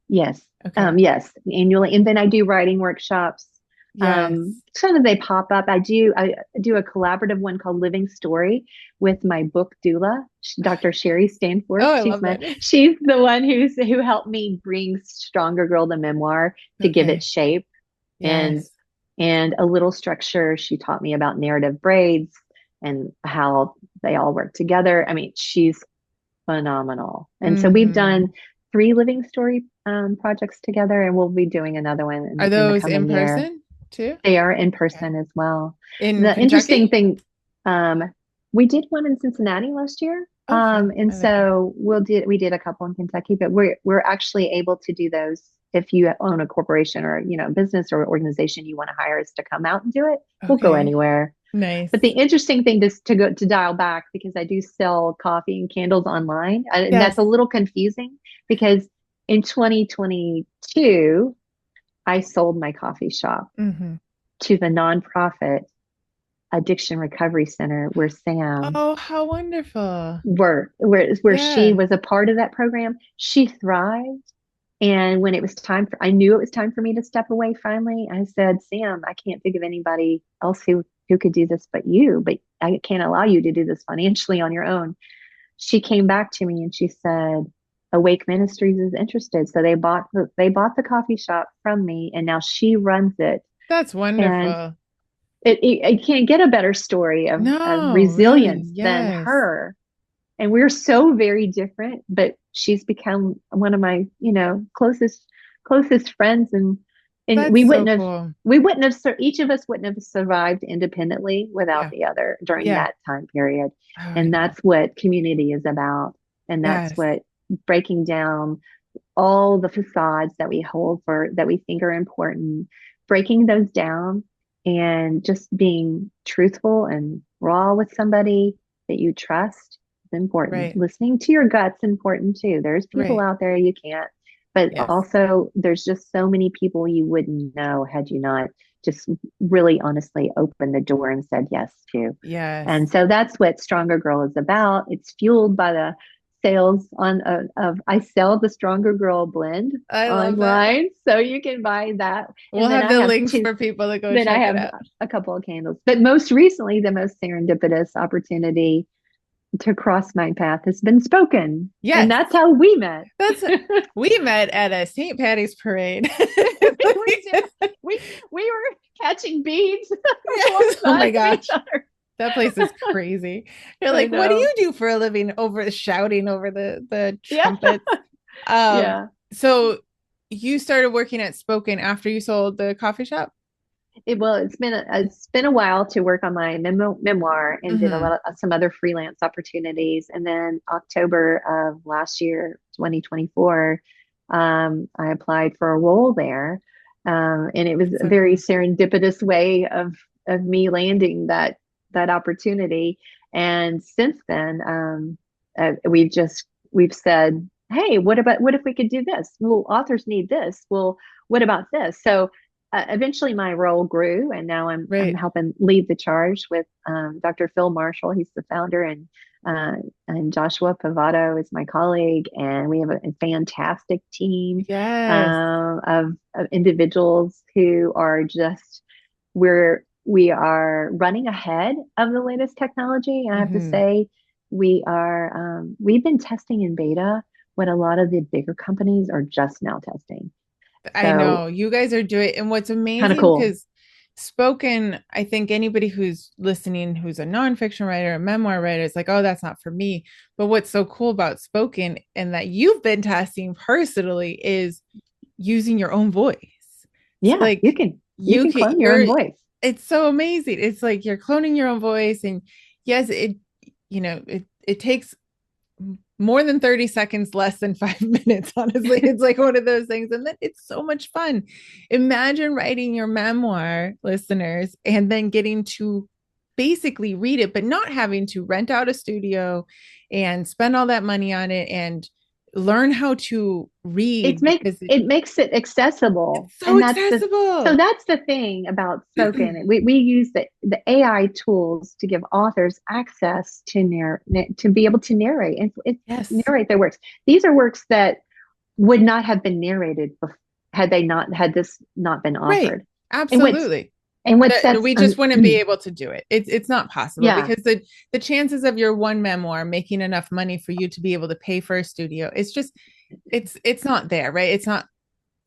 Yes. Okay. Yes, annually. And then I do writing workshops. Yes. Sometimes they pop up. I do a collaborative one called Living Story with my book doula, Dr. Sherry Stanforth. Oh, I love that. She's the one who helped me bring Stronger Girl the memoir to give it Okay. shape and Yes. and a little structure. She taught me about narrative braids and how they all work together. I mean, she's phenomenal. And so we've Mm-hmm. done 3 living story projects together, and we'll be doing another one Are in the those in coming year. person too? They are in Okay. person as well. In The interesting Kentucky? thing, um, we did one in Cincinnati last year. Oh, fun. And I like that. so we did a couple in Kentucky, but we're actually able to do those if you own a corporation or business or organization you want to hire us to come out and do it. We'll go Okay. anywhere. But the Nice. interesting thing to dial back, because I do sell coffee and candles online, and that's Yes. a little confusing because in 2022, I sold my coffee shop Mm-hmm. to the nonprofit Addiction Recovery Center where Sam Oh, how wonderful. worked, where she Yeah. was a part of that program. She thrived. And when it was time I knew it was time for me to step away finally. I said, Sam, I can't think of anybody else who could do this but you, but I can't allow you to do this financially on your own. She came back to me and she said, Awake Ministries is interested. So they bought the coffee shop from me and now she runs it. That's And wonderful. it can't get a better story of No, really. resilience than Yes. her. And we're so very different, but she's become one of my closest friends. And That's so cool. each of us wouldn't have survived independently without Yeah. the other during Yeah. that time period. Oh, I And know. that's what community is about, and that's Yes. what breaking down all the facades that we hold for that we think are important, breaking those down and just being truthful and raw with somebody that you trust is important. Right. Listening to your gut's important too. There's people Right. out there you can't, but Yes. also there's just so many people you wouldn't know had you not just really honestly opened the door and said yes to. And Yes. so that's what Stronger Girl is about. It's fueled by the sales of I sell the Stronger Girl blend I love it. online, so you can buy that. We'll And then have I the have links two. for people to go Then I check it have out. a couple of candles. But most recently, the most serendipitous opportunity to cross my path has been Spoken, and Yes. that's how we met. That's we met at a St. Patty's parade. we did. We were catching beads Yes. Oh alongside my of each gosh. other. That place is crazy. You're I like, what do know. you do for a living over shouting over the Yeah. trumpets? Um, Yeah. so you started working at Spoken after you sold the coffee shop? It's been a while to work on my memoir and did a Mm-hmm. lot of some other freelance opportunities. And then October of last year, 2024, I applied for a role there, and it was That's a so very cool. serendipitous way of me landing that opportunity. And since then, we've said, hey, what if we could do this? Well, authors need this. Well, what about this? So eventually my role grew, and now I'm Right. helping lead the charge with Dr. Phil Marshall. He's the founder, and Joshua Pavato is my colleague, and we have a fantastic team Yes. of individuals who are just we are running ahead of the latest technology. And I have to Mm-hmm. say, we've been testing in beta what a lot of the bigger companies are just now testing. I So know you guys are doing, and what's kind of amazing cool. because Spoken, I think anybody who's listening who's a nonfiction writer, a memoir writer, is like, oh, that's not for me. But what's so cool about Spoken and that you've been testing personally is using your own voice. So Yeah, you like can clone your own you're voice. it's so amazing. It's like you're cloning your own voice, and yes, it takes more than 30 seconds, less than 5 minutes. Honestly, it's like one of those things. And then it's so much fun. Imagine writing your memoir, listeners, and then getting to basically read it, but not having to rent out a studio and spend all that money on it and learn how to read because it makes it accessible. it's so And so accessible. that's the thing about spoken. We use the AI tools to give authors access to be able to narrate and Yes. narrate their works. These are works that would not have been narrated had this not been Right. offered. And Absolutely. what That sets we just wouldn't be able to do it. It's not possible yeah, because the chances of your one memoir making enough money for you to be able to pay for a studio, it's not there, right? It's not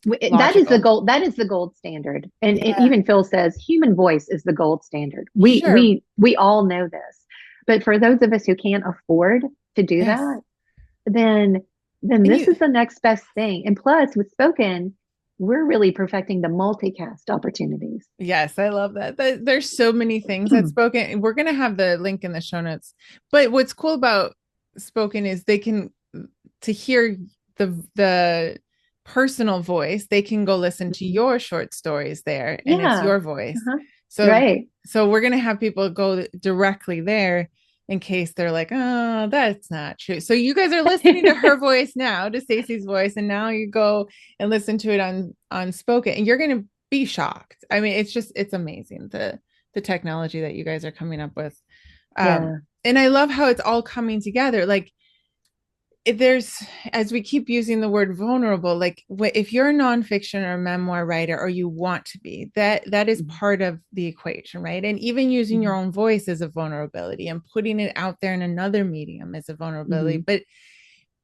that is the logical. gold. That is the gold standard. And Yeah. even Phil says human voice is the gold standard. Sure. We all know this. But for those of us who can't afford to do Yes. that, then And this you is the next best thing. And plus, with spoken, we're really perfecting the multicast opportunities. Yes, I love that. There's so many things that spoken. We're gonna have the link in the show notes. But what's cool about spoken is they can to hear the personal voice, they can go listen to your short stories there and it's Yeah. your voice. Uh-huh. So Right. so we're gonna have people go directly there in case they're like, oh, that's not true. So you guys are listening to her voice now, to Stacy's voice, and now you go and listen to it on spoken, and you're gonna be shocked. I mean, it's amazing the technology that you guys are coming up with. Yeah. And I love how it's all coming together. Like there's as we keep using the word vulnerable, like if you're a nonfiction or a memoir writer or you want to be, that is Mhm. part of the equation, right? And even using your Mhm. own voice is a vulnerability, and putting it out there in another medium is a vulnerability. Mhm.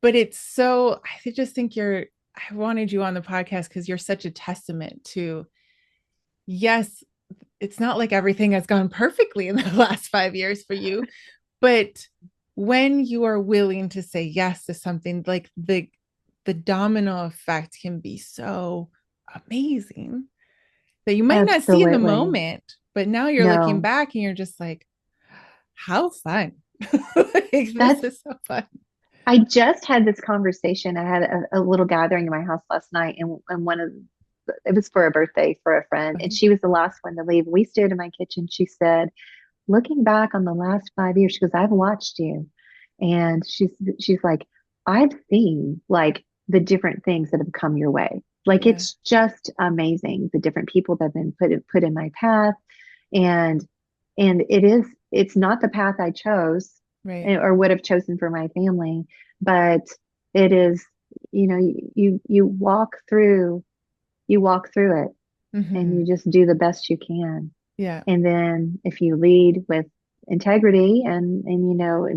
But it's so I just think I wanted you on the podcast because you're such a testament to, yes, it's not like everything has gone perfectly in the last 5 years for you, but when you are willing to say yes to something, like the domino effect can be so amazing that you might not see in the Absolutely. moment, but now you're looking No. back and you're just like, how fun. Like, this That's is so fun. I just had this conversation. I had a little gathering in my house last night, and it was for a birthday for a friend, and Okay. she was the last one to leave. We stood in my kitchen. She said, looking back on the last 5 years, she goes, I've watched you. And she's like, I've seen like the different things that have come your way. Like Yeah. it's just amazing the different people that have been put in my path. And it's not the path I chose Right. or would have chosen for my family, but it is, you walk through it and Mm-hmm. you just do the best you can. Yeah. And then if you lead with integrity and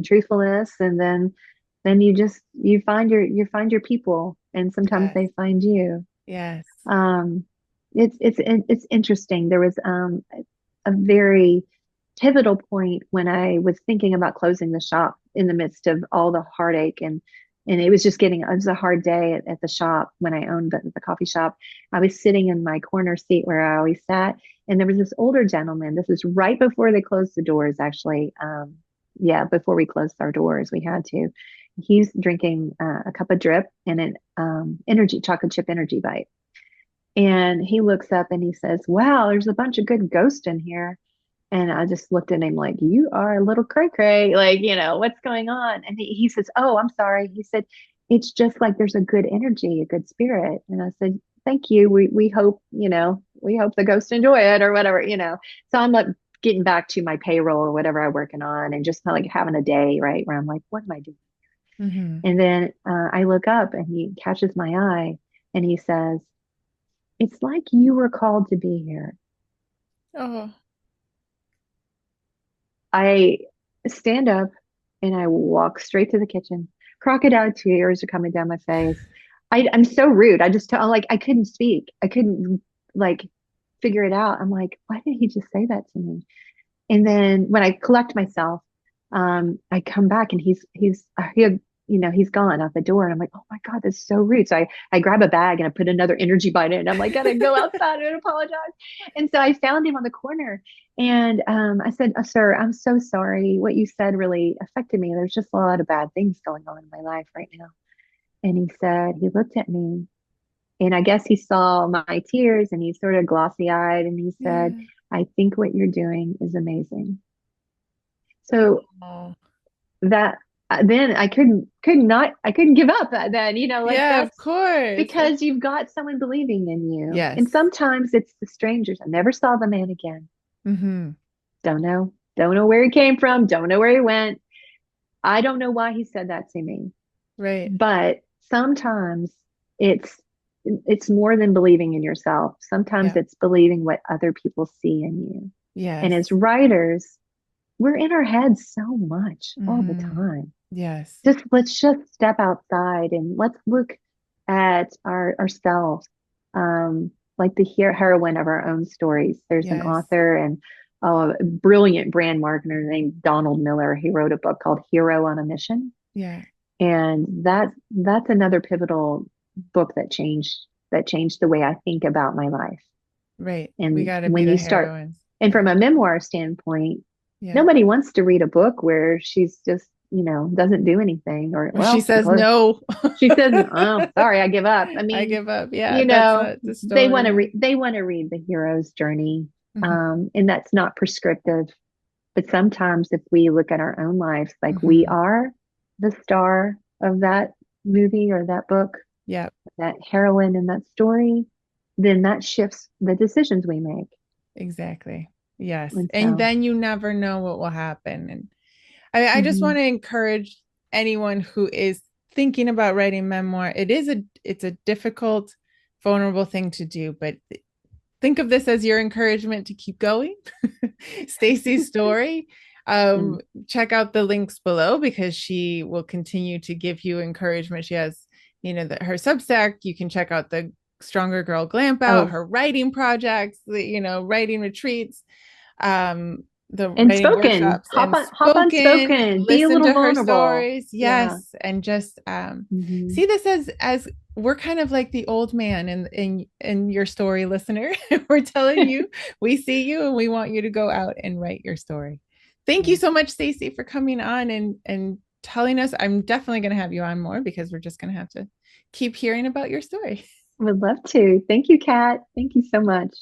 truthfulness, and then you find your people, and sometimes Yes. they find you. Yes. Um, it's interesting. There was a very pivotal point when I was thinking about closing the shop in the midst of all the heartache, and it was a hard day at the shop when I owned the coffee shop. I was sitting in my corner seat where I always sat, and there was this older gentleman. This is right before they closed the doors, actually. Yeah, before we closed our doors, we had to. He's drinking a cup of drip and an energy chocolate chip energy bite. And he looks up and he says, wow, there's a bunch of good ghosts in here. And I just looked at him like, you are a little cray cray. Like, what's going on? And he says, oh, I'm sorry. He said, it's just like there's a good energy, a good spirit. And I said, thank you. We hope, we hope the ghosts enjoy it or whatever. So I'm like getting back to my payroll or whatever I'm working on and just kind of like having a day, right? Where I'm like, what am I doing? Mm-hmm. And then I look up and he catches my eye and he says, it's like you were called to be here. Oh, I stand up and I walk straight to the kitchen. Crocodile tears are coming down my face. I'm so rude. I'm like, I couldn't speak. I couldn't like figure it out. I'm like, why did he just say that to me? And then when I collect myself, I come back and he's gone out the door, and I'm like, oh my God, that's so rude. So I grab a bag and I put another energy bite in. I'm like, gotta go outside and apologize. And so I found him on the corner, and I said, oh, sir, I'm so sorry. What you said really affected me. There's just a lot of bad things going on in my life right now. And he looked at me, and I guess he saw my tears, and he's sort of glossy eyed, and he said, yeah. I think what you're doing is amazing. So Oh, that then I couldn't give up then, like Yeah, of that's course. because you've got someone believing in you. And Yes. sometimes it's the strangers. I never saw the man again. Mm-hmm. Don't know. Don't know where he came from. Don't know where he went. I don't know why he said that to me. Right. But sometimes it's it's more than believing in yourself. Sometimes Yeah. it's believing what other people see in you. And as Yes. writers, we're in our heads so much all the Mm-hmm. time. Yes. Just let's just step outside and let's look at ourselves, like the heroine of our own stories. There's an Yes. author and a brilliant brand marketer named Donald Miller. He wrote a book called Hero on a Mission, Yeah. and that's another pivotal book that changed the way I think about my life. Right. We And got to be when the you start, heroines. and Yeah. from a memoir standpoint, Yeah. nobody wants to read a book where she's just, doesn't do anything or, Or she says or no. she says, "Oh, sorry, I give up." I I mean, give up. Yeah, that's not the story. they want to read the hero's journey. Hmm. And that's not prescriptive. But sometimes if we look at our own lives, like we Hmm. are the star of that movie or that book, Yeah, that heroine in that story, then that shifts the decisions we make. exactly. Yes. And And so, then you never know what will happen. And I just want mhm. to encourage anyone who is thinking about writing memoir. It's a difficult, vulnerable thing to do, but think of this as your encouragement to keep going. Stacy's story. Um, Mm. check out the links below because she will continue to give you encouragement. She has, her Substack. You can check out the Stronger Girl Glampout, Oh, her writing projects, writing retreats, the and writing spoken. workshops, and Hop on spoken. spoken. Be a Listen little to her vulnerable. stories, Yeah. yes, and just Hmm. see this as we're kind of like the old man in your story, listener. We're telling you we see you and we want you to go out and write your story. Thank you Yeah. so much, Stacy, for coming on and telling us. I'm definitely going to have you on more because we're just going to have to keep hearing about your story. Would love to. Thank you, Kat. Thank you so much.